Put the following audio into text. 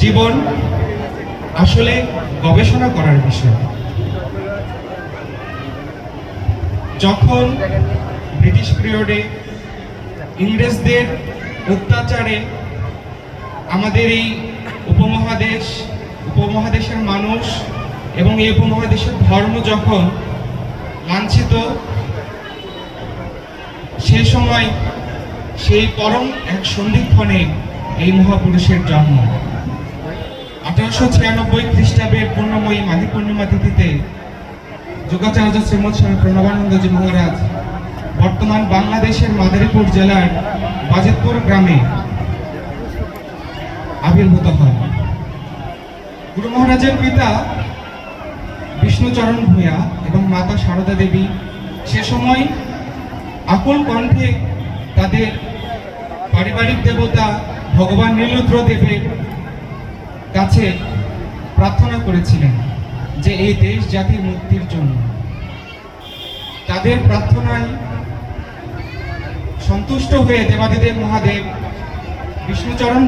জীবন আসলে গবেষণা করার বিষয়। যখন ব্রিটিশ পিরিয়ডে ইংরেজদের অত্যাচারে আমাদের এই উপমহাদেশের মানুষ এবং এই উপমহাদেশের ধর্ম যখন লাঞ্ছিত, সেই সময় সেই পরম এক সন্ধিক্ষণে এই মহাপুরুষের জন্ম। 1896 খ্রিস্টাব্দের পূর্ণময়ী মাঘী পূর্ণিমা তিথিতে যোগাচার্য শ্রীমৎ স্বামী প্রণবানন্দজি মহারাজ বর্তমান বাংলাদেশের মাদারীপুর জেলার বাজিতপুর গ্রামে আবির্ভূত হয়। গুরু মহারাজের পিতা বিষ্ণুচরণ ভূঁইয়া এবং মাতা সারদা দেবী সে সময় আকুল কণ্ঠে তাদের পারিবারিক দেবতা ভগবান নীলরুদ্র দেবের কাছে প্রার্থনা করেছিলেন যে এই দেশ জাতির মুক্তির জন্য। তাদের প্রার্থনায় সন্তুষ্ট হয়ে দেবাদিদেব মহাদেব বিষ্ণুচরণ